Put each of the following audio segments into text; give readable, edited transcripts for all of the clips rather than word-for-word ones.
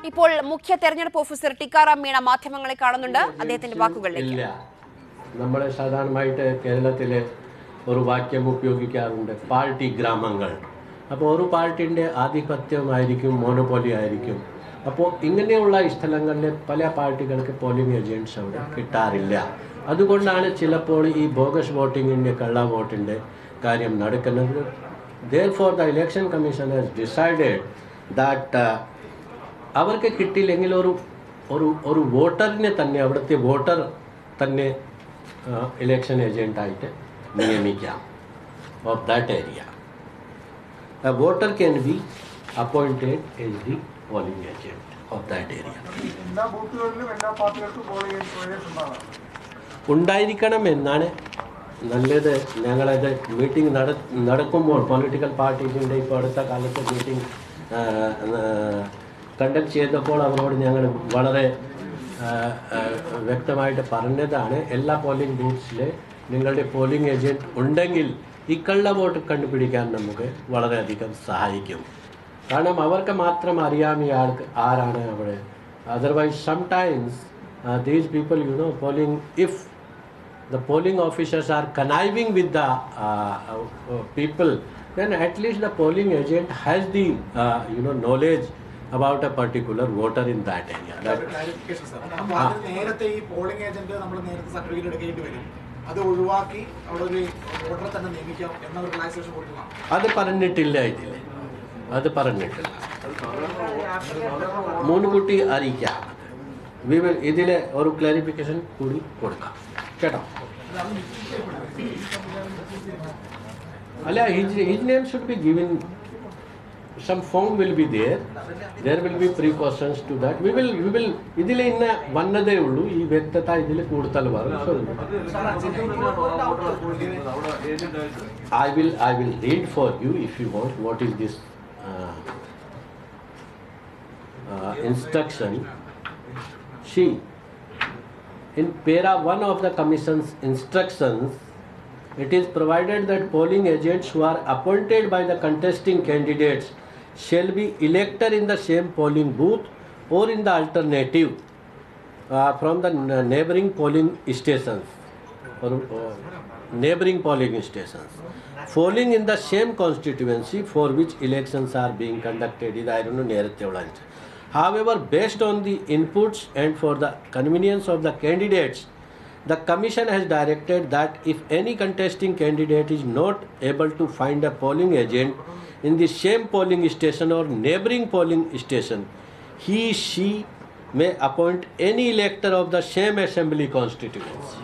ഇപ്പോൾ മുഖ്യ തെരഞ്ഞെടുപ്പ് ഓഫീസർ ടിക്കാറാം മീണ മാധ്യമങ്ങളെ കാണുന്നുണ്ട്. അദ്ദേഹത്തിന്റെ വാക്കുകളിലേക്ക്. നമ്മളെ സാധാരണമായിട്ട് കേരളത്തിലെ ഒരു വാക്യം ഉപയോഗിക്കാറുണ്ട്, പാർട്ടി ഗ്രാമങ്ങൾ. അപ്പോൾ ഒരു പാർട്ടിൻ്റെ ആധിപത്യമായിരിക്കും, മോണോപോളി ആയിരിക്കും. അപ്പോൾ ഇങ്ങനെയുള്ള സ്ഥലങ്ങളിൽ പല പാർട്ടികൾക്ക് പോളിംഗ് ഏജൻറ്റ്സ് അവിടെ കിട്ടാറില്ല. അതുകൊണ്ടാണ് ചിലപ്പോൾ ഈ ബോഗസ് വോട്ടിങ്ങിൻ്റെ, കള്ള വോട്ടിൻ്റെ കാര്യം നടക്കുന്നത്. Therefore, the election commission has decided that അവർക്ക് കിട്ടിയില്ലെങ്കിൽ ഒരു വോട്ടറിനെ തന്നെ, അവിടുത്തെ വോട്ടർ തന്നെ election ഏജൻറ്റായിട്ട് നിയമിക്കാം of that area. A voter can be appointed as the polling agent of that area. ഉണ്ടായിരിക്കണം എന്നാണ് നല്ലത്. ഞങ്ങളത് മീറ്റിംഗ് നടക്കുമ്പോൾ പൊളിറ്റിക്കൽ പാർട്ടീസിൻ്റെ ഇപ്പോൾ അടുത്ത കാലത്ത് മീറ്റിംഗ് കണ്ടക്ട് ചെയ്തപ്പോൾ അവരോട് ഞങ്ങൾ വളരെ വ്യക്തമായിട്ട് പറഞ്ഞതാണ്, എല്ലാ പോളിംഗ് ബൂത്ത്സിൽ നിങ്ങളുടെ പോളിംഗ് ഏജൻറ്റ് ഉണ്ടെങ്കിൽ ഈ കള്ള വോട്ട് കണ്ടുപിടിക്കാൻ നമുക്ക് വളരെയധികം സഹായിക്കും. കാരണം അവർക്ക് മാത്രം അറിയാം ഈ ആൾക്ക് ആരാണ് അവിടെ. Otherwise sometimes these people polling, if the polling officers are conniving with the people, then at least the polling agent has the knowledge about a particular voter in that area. നേരത്തെ ഈ പോളിംഗ് ഏജന്റ് നമ്മൾ നേരത്തെ certificate എടുക്കേണ്ടി വരും, അത് ഒഴിവാക്കി അവിടെ ഒരു വോട്ടറെ തന്നെ നിയമിക്കാം എന്ന ഒരു റിലാക്സേഷൻ കൊടുക്കണം. അത് പറഞ്ഞിട്ടില്ല ഇതിൽ, അത് പറഞ്ഞിട്ടില്ല. മുൻകൂട്ടി അറിയിക്കാം. ഇതിലെ ഒരു ക്ലാരിഫിക്കേഷൻ കൂടി കൊടുക്കാം കേട്ടോ. അല്ല, his name should be given. Some form will be there. There will be precautions to that. We will ഇതിലെ ഇന്ന വന്നതേ ഉള്ളൂ, ഈ വ്യക്തത ഇതിൽ കൂടുതൽ വരും. I will read for you if you want what is this instruction. In para 1 of the Commission's instructions, it is provided that polling agents who are appointed by the contesting candidates shall be elected in the same polling booth or in the alternative from the neighboring polling stations falling in the same constituency for which elections are being conducted. However, based on the inputs and for the convenience of the candidates, the Commission has directed that if any contesting candidate is not able to find a polling agent in the same polling station or neighboring polling station, she may appoint any elector of the same assembly constituency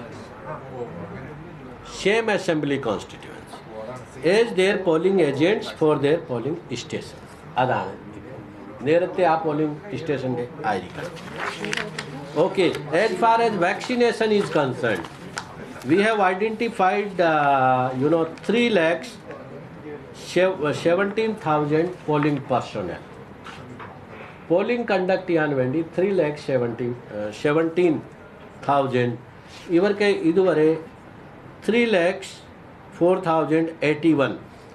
as their polling agents for their polling stations. Adana. നേരത്തെ ആ polling സ്റ്റേഷൻ്റെ ആയിരിക്കണം. Okay, as far as vaccination is concerned, we have identified 3,17,000 polling personnel. Polling conduct ചെയ്യാൻ വേണ്ടി 3,17,000. ഇവർക്ക് ഇതുവരെ 3,04,081,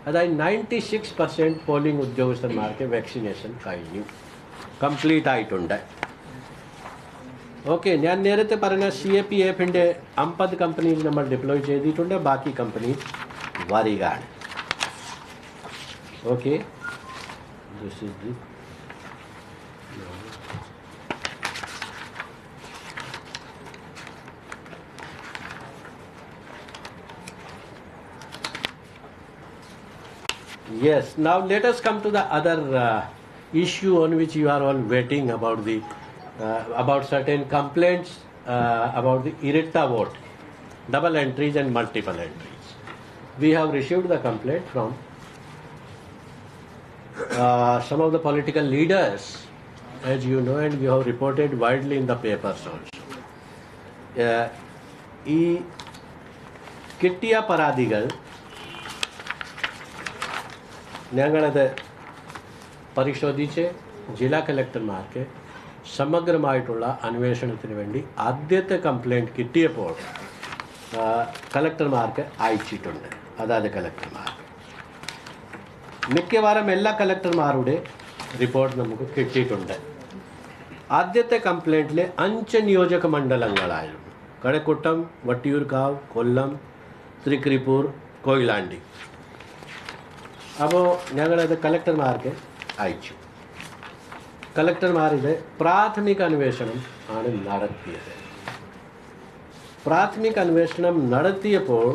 അതായത് 96% polling ഉദ്യോഗസ്ഥന്മാർക്ക് vaccination കഴിഞ്ഞു, കംപ്ലീറ്റ് ആയിട്ടുണ്ട്. ഓക്കെ, ഞാൻ നേരത്തെ പറഞ്ഞ CAPFൻ്റെ 50 കമ്പനീസ് നമ്മൾ ഡിപ്ലോയ് ചെയ്തിട്ടുണ്ട്, ബാക്കി കമ്പനീസ് വരികയാണ്. Okay, this is the Yes. Now let us come to the other issue on which you are all waiting about certain complaints about the IRITA vote, double entries and multiple entries. We have received the complaint from some of the political leaders, as you know, and we have reported widely in the papers also. ഈ കിട്ടിയ പരാതികൾ ഞങ്ങളത് പരിശോധിച്ച് ജില്ലാ കളക്ടർമാർക്ക് സമഗ്രമായിട്ടുള്ള അന്വേഷണത്തിന് വേണ്ടി ആദ്യത്തെ complaint കിട്ടിയപ്പോൾ കളക്ടർമാർക്ക് അയച്ചിട്ടുണ്ട്. അതായത് കളക്ടർമാർ മിക്കവാറും എല്ലാ കളക്ടർമാരുടെ റിപ്പോർട്ട് നമുക്ക് കിട്ടിയിട്ടുണ്ട്. ആദ്യത്തെ കംപ്ലൈൻറ്റിൽ 5 നിയോജക മണ്ഡലങ്ങളായിരുന്നു. കഴക്കൂട്ടം, വട്ടിയൂർക്കാവ്, കൊല്ലം, തൃക്കരിപ്പൂർ, കൊയിലാണ്ടി. അപ്പോൾ ഞങ്ങളത് കളക്ടർമാർക്ക് അയച്ചു. കളക്ടർമാർ ഇത് പ്രാഥമിക അന്വേഷണം ആണ് നടത്തിയത്. പ്രാഥമിക അന്വേഷണം നടത്തിയപ്പോൾ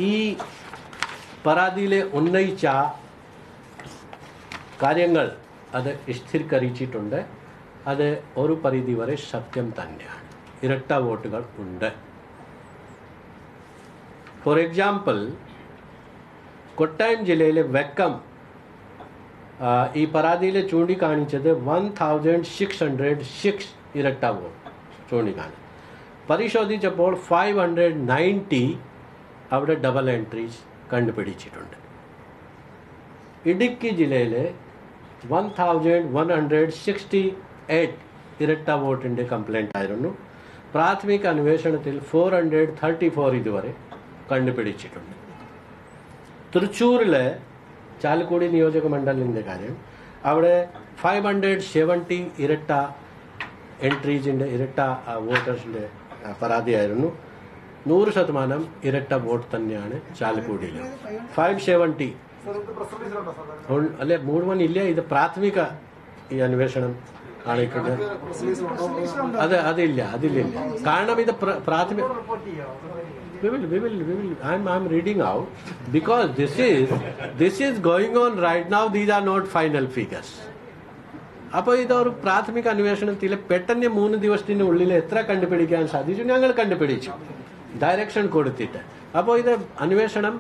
ഈ പരാതിയിൽ ഉന്നയിച്ച കാര്യങ്ങൾ അത് സ്ഥിരീകരിച്ചിട്ടുണ്ട്. അത് ഒരു പരിധി വരെ സത്യം തന്നെയാണ്. ഇരട്ട വോട്ടുകൾ ഉണ്ട്. ഫോർ എക്സാമ്പിൾ, കൊട്ടയം ജില്ലയിലെ വെക്കം ഈ പരാതിയിൽ ചൂണ്ടിക്കാണിച്ചത് 1606 ഇരട്ട വോട്ട് ചൂണ്ടിക്കാണി. പരിശോധിച്ചപ്പോൾ 590 അവിടെ ഡബിൾ എൻട്രീസ് കണ്ടുപിടിച്ചിട്ടുണ്ട്. ഇടുക്കി ജില്ലയിൽ 1168 ഇരട്ട വോട്ടിൻ്റെ കംപ്ലൈൻ്റ് ആയിരുന്നു. പ്രാഥമിക അന്വേഷണത്തിൽ 434 ഇതുവരെ കണ്ടുപിടിച്ചിട്ടുണ്ട്. തൃശ്ശൂരിലെ ചാലക്കുടി നിയോജക മണ്ഡലത്തിൻ്റെ കാര്യം, അവിടെ 570 ഇരട്ട എൻട്രീസിൻ്റെ ഇരട്ട വോട്ടേഴ്സിൻ്റെ പരാതിയായിരുന്നു. 100% ഇരട്ട വോട്ട് തന്നെയാണ് ചാലക്കുടിയിൽ. 570 അല്ലെ മുഴുവൻ ഇല്ല. ഇത് പ്രാഥമിക ഈ അന്വേഷണം ആണിക്കുന്നത്. അതില്ല. കാരണം ഇത് പ്രാഥമിക we will I'm reading out because this is going on right now. These are not final figures. അപ്പോൾ ഇതൊരു പ്രാഥമിക അന്വേഷണത്തിൽ പെട്ടെന്ന് 3 ദിവസത്തിനുള്ളിൽ എത്ര കണ്ടുപിടിക്കാൻ സാധിച്ചു? ഞങ്ങൾ കണ്ടുപിടിച്ചു, ഡയറക്ഷൻ കൊടുത്തിട്ട്. അപ്പോൾ ഇത് അന്വേഷണം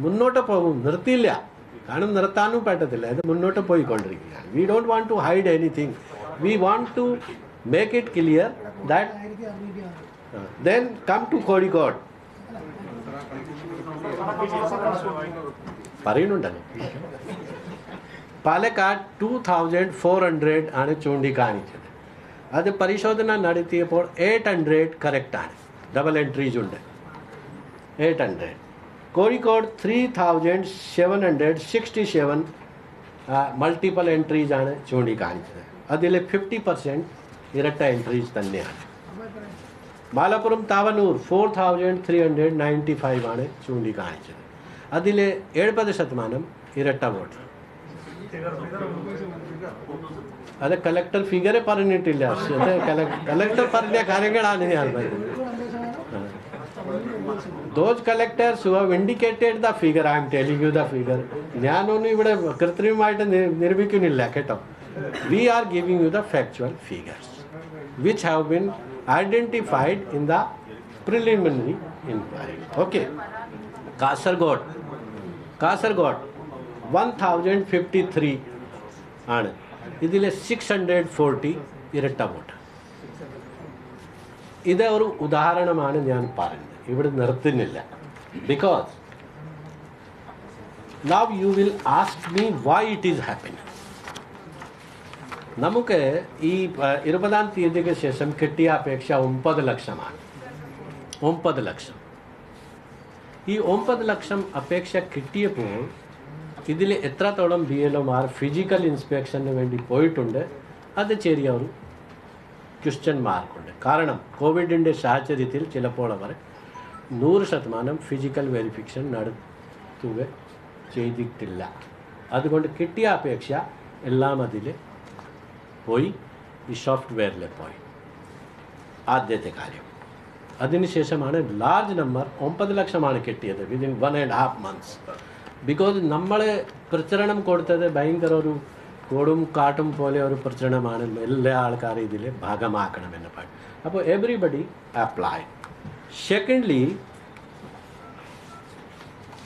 മുന്നോട്ട് പോകും, നിർത്തിയില്ല. കാരണം നിർത്താനും പറ്റത്തില്ല, ഇത് മുന്നോട്ട് പോയിക്കൊണ്ടിരിക്കുകയാണ്. We don't want to hide anything. We want to make it clear that then come to Kozhikode. പറയുന്നുണ്ടല്ലോ. പാലക്കാട് 2400 ആണ് ചൂണ്ടിക്കാണിച്ചത്. അത് പരിശോധന നടത്തിയപ്പോൾ 800 കറക്റ്റാണ്, ഡബിൾ എൻട്രീസ് ഉണ്ട് 800. കോഴിക്കോട് 3767 മൾട്ടിപ്പിൾ എൻട്രീസ് ആണ് ചൂണ്ടിക്കാണിച്ചത്. അതിൽ 50% ഇരട്ട എൻട്രീസ് തന്നെയാണ്. മലപ്പുറം താവനൂർ 4395 ആണ് ചൂണ്ടിക്കാണിച്ചത്. അതിൽ 70% ഇരട്ട വോട്ട്. അത് കളക്ടർ ഫിഗർ പറഞ്ഞിട്ടില്ല. കളക്ടർ പറഞ്ഞ കാര്യങ്ങളാണ് ഞാൻ പറയുന്നത്. Those collectors who have indicated the figure, I am telling you the figure. ഞാനൊന്നും ഇവിടെ കൃത്രിമമായിട്ട് നിർമ്മിക്കുന്നില്ല കേട്ടോ. We are giving you the factual figures which have been identified in the preliminary inquiry. Okay. Kasaragod 1053 ആണ്. ഇതിൽ 640 ഇരട്ട വോട്ട്. ഇത് ഒരു ഉദാഹരണമാണ് ഞാൻ പറഞ്ഞത്. ഇവിടെ നിർത്തുന്നില്ല. Because now you will ask me why it is happening. നമുക്ക് ഈ 20-ാം തീയതിക്ക് ശേഷം കിട്ടിയ അപേക്ഷ 9 ലക്ഷമാണ്. 9 ലക്ഷം. ഈ 9 ലക്ഷം അപേക്ഷ കിട്ടിയപ്പോൾ ഇതിൽ എത്രത്തോളം BLOമാർ ഫിസിക്കൽ ഇൻസ്പെക്ഷന് വേണ്ടി പോയിട്ടുണ്ട്, അത് ചെറിയ ഒരു ക്വസ്റ്റ്യൻ മാർക്കുണ്ട്. കാരണം കോവിഡിൻ്റെ സാഹചര്യത്തിൽ ചിലപ്പോൾ അവർ 100% ഫിസിക്കൽ വെരിഫിക്കേഷൻ നടത്തുക ചെയ്തിട്ടില്ല. അതുകൊണ്ട് കിട്ടിയ അപേക്ഷ എല്ലാം അതിൽ പോയി, ഈ സോഫ്റ്റ്വെയറിൽ പോയി. ആദ്യത്തെ കാര്യം. അതിനുശേഷമാണ് ലാർജ് നമ്പർ 9 ലക്ഷമാണ് കിട്ടിയത് വിതിൻ 1.5 months. ബിക്കോസ് നമ്മൾ പ്രചരണം കൊടുത്തത് ഭയങ്കര ഒരു കൊടും കാട്ടും പോലെ ഒരു പ്രചരണമാണ്. എല്ലാ ആൾക്കാരും ഇതിൽ ഭാഗമാക്കണമെന്ന് പറയും. അപ്പോൾ എവറിബഡി അപ്ലൈ. സെക്കൻഡ്ലി,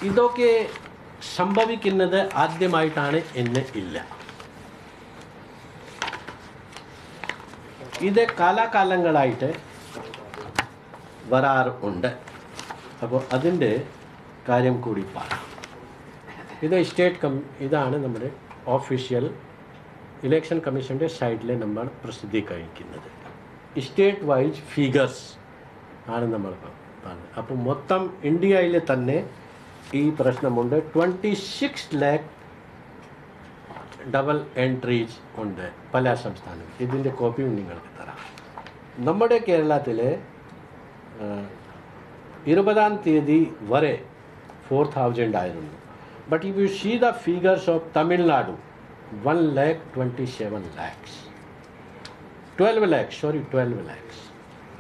ഇതൊക്കെ സംഭവിക്കുന്നത് ആദ്യമായിട്ടാണ് എന്ന് ഇല്ല. ഇത് കാലാകാലങ്ങളായിട്ട് വരാറുണ്ട്. അപ്പോൾ അതിൻ്റെ കാര്യം കൂടി പറയാം. ഇത് ഇതാണ് നമ്മുടെ ഓഫീഷ്യൽ ഇലക്ഷൻ കമ്മീഷൻ്റെ സൈറ്റിൽ നമ്മൾ പ്രസിദ്ധീകരിക്കുന്നത്. സ്റ്റേറ്റ് വൈസ് ഫിഗേഴ്സ് ആണ് നമ്മൾ പറഞ്ഞത്. അപ്പോൾ മൊത്തം ഇന്ത്യയിൽ തന്നെ ഈ പ്രശ്നമുണ്ട്. 26 lakh ഡബിൾ എൻട്രീസ് ഉണ്ട് പല സംസ്ഥാനങ്ങളിൽ. ഇതിൻ്റെ കോപ്പിയും നിങ്ങൾക്ക് തരാം. നമ്മുടെ കേരളത്തിലെ 20-ാം തീയതി വരെ 4,000 ആയിരുന്നു. But if you see the figures of Tamil Nadu 1,27,00,000 12 lakhs.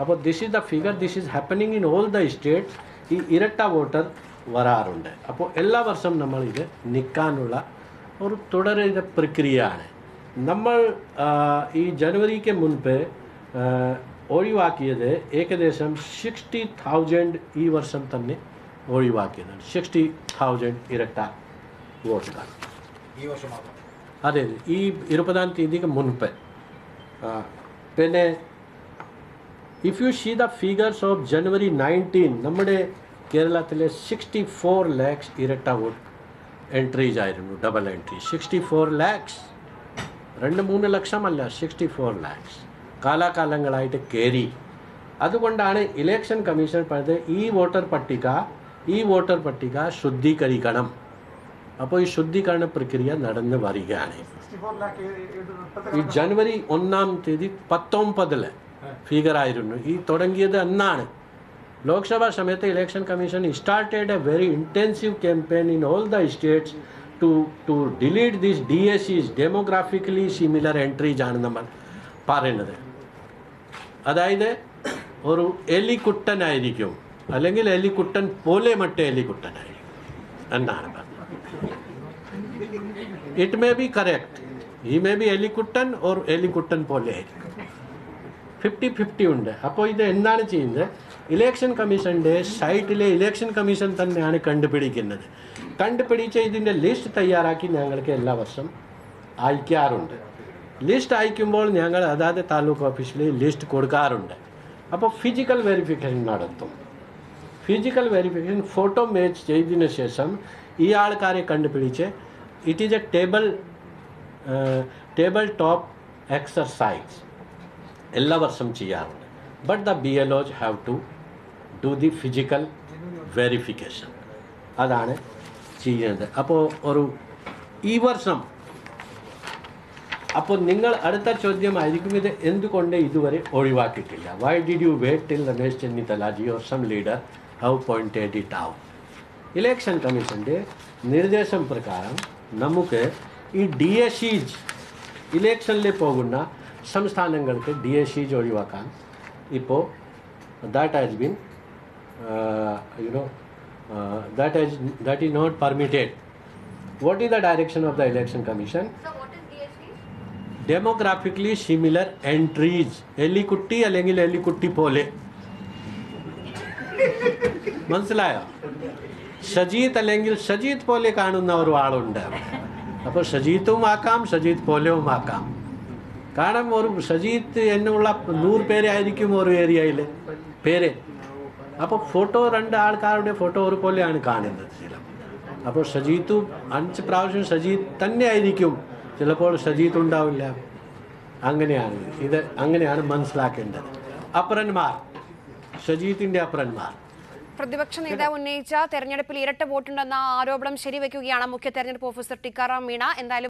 അപ്പോൾ this is the figure. This is happening in all the states. ഈ ഇരട്ട വോട്ടർ വരാറുണ്ട്. അപ്പോൾ എല്ലാ വർഷം നമ്മൾ ഇത് നിൽക്കാനുള്ള ഒരു തുടരുന്ന പ്രക്രിയയാണ്. നമ്മൾ ഈ ജനുവരിക്ക് മുൻപ് ഒഴിവാക്കിയത് ഏകദേശം 60,000 ഈ വർഷം തന്നെ ഒഴിവാക്കിയതാണ്. 60,000 ഇരട്ട വോട്ടുകൾ ഈ വർഷം മാത്രം. അതെ, ഈ 20-ാം തീയതിക്ക് മുൻപ്. പിന്നെ if you see the figures of January 19 നമ്മുടെ കേരളത്തിലെ 64 lakhs ഇരട്ട വോട്ട് എൻട്രീസ് ആയിരുന്നു. Double entry 64 lakhs. 2-3 ലക്ഷമല്ല, 64 lakhs കാലാകാലങ്ങളായിട്ട് കയറി. അതുകൊണ്ടാണ് ഇലക്ഷൻ കമ്മീഷൻ പറഞ്ഞത് ഈ വോട്ടർ പട്ടിക ശുദ്ധീകരിക്കണം. അപ്പോൾ ഈ ശുദ്ധീകരണ പ്രക്രിയ നടന്നു വരികയാണ്. ഈ ജനുവരി 1-ാം തീയതി 19 ഫിഗർ ആയിരുന്നു. ഈ തുടങ്ങിയത് എന്നാണ് ലോക്സഭാ സമയത്ത് election commission started a very intensive campaign in all the states to delete these DSEs, demographically similar entries ആണ് നമ്മൾ പറയുന്നത്. അതായത് ഒരു എലിക്കുട്ടനായിരിക്കും, അല്ലെങ്കിൽ എലിക്കുട്ടൻ പോലെ മറ്റേ എലിക്കുട്ടനായിരിക്കും എന്നാണ് പറഞ്ഞത്. It may be correct. ഈ മേ ബി എലിക്കുട്ടൻ ഓർ എലിക്കുട്ടൻ പോലെ ആയിരിക്കും. 50-50 ഉണ്ട്. അപ്പോൾ ഇത് എന്താണ് ചെയ്യുന്നത്? ഇലക്ഷൻ കമ്മീഷൻ്റെ സൈറ്റിലെ ഇലക്ഷൻ കമ്മീഷൻ തന്നെയാണ് കണ്ടുപിടിച്ച് ഇതിൻ്റെ ലിസ്റ്റ് തയ്യാറാക്കി ഞങ്ങൾക്ക് എല്ലാ വർഷം അയക്കാറുണ്ട്. ലിസ്റ്റ് അയക്കുമ്പോൾ ഞങ്ങൾ അതാത് താലൂക്ക് ഓഫീസിൽ ലിസ്റ്റ് കൊടുക്കാറുണ്ട്. അപ്പോൾ ഫിസിക്കൽ വെരിഫിക്കേഷൻ നടത്തും. ഫിസിക്കൽ വെരിഫിക്കേഷൻ ഫോട്ടോ മാച്ച് ചെയ്തതിനു ശേഷം ഈ ആൾക്കാരെ കണ്ടുപിടിച്ച് it is a table top exercise എല്ലാ വർഷം ചെയ്യാറുണ്ട്. But the BLOs have to do the physical verification. അതാണ് ചെയ്യുന്നത്. അപ്പോൾ ഈ വർഷം അപ്പോൾ നിങ്ങൾ അടുത്ത ചോദ്യമായിരിക്കും, ഇത് എന്തുകൊണ്ട് ഇതുവരെ ഒഴിവാക്കിയിട്ടില്ല? Why did you wait till Ramesh Chennithala ji or some leader how pointed it out? Election കമ്മീഷൻ്റെ നിർദ്ദേശം പ്രകാരം നമുക്ക് ഈ DSEs ഇലക്ഷനിൽ പോകുന്ന സംസ്ഥാനങ്ങൾക്ക് DSEs ഒഴിവാക്കാൻ ഇപ്പോൾ that has been that is not permitted. What is the direction of the election commission? So what is DSE? Demographically similar entries. എലിക്കുട്ടി അല്ലെങ്കിൽ എലിക്കുട്ടി പോലെ. മനസ്സിലായോ? ഷജീത്ത് അല്ലെങ്കിൽ ഷജീത്ത് പോലെ കാണുന്ന ഒരു ആളുണ്ട്. അപ്പോൾ ഷജീത്തും ആക്കാം, ഷജീത്ത് പോലെയും ആക്കാം. കാരണം ഒരു ഷജീത്ത് എന്നുള്ള 100 പേരെ ആയിരിക്കും ഒരു ഏരിയയിൽ പേര്. അപ്പോൾ ഫോട്ടോ 2 ആൾക്കാരുടെ ഫോട്ടോ ഒരുപോലെയാണ് കാണുന്നത് ചില. അപ്പോൾ ഷജീത്തും 5 പ്രാവശ്യം ഷജീത്ത് തന്നെ ആയിരിക്കും, ചിലപ്പോൾ ഷജീത്ത് ഉണ്ടാവില്ല. അങ്ങനെയാണ് മനസ്സിലാക്കേണ്ടത്. അപ്പരന്മാർ, ഷജീത്തിൻ്റെ അപ്പരന്മാർ. പ്രതിപക്ഷ നേതാവ് ഉന്നയിച്ച തെരഞ്ഞെടുപ്പിൽ ഇരട്ട വോട്ടുണ്ടെന്ന ആരോപണം ശരിവെക്കുകയാണ് മുഖ്യ തെരഞ്ഞെടുപ്പ് ഓഫീസർ ടിക്കാറാം മീണ. എന്തായാലും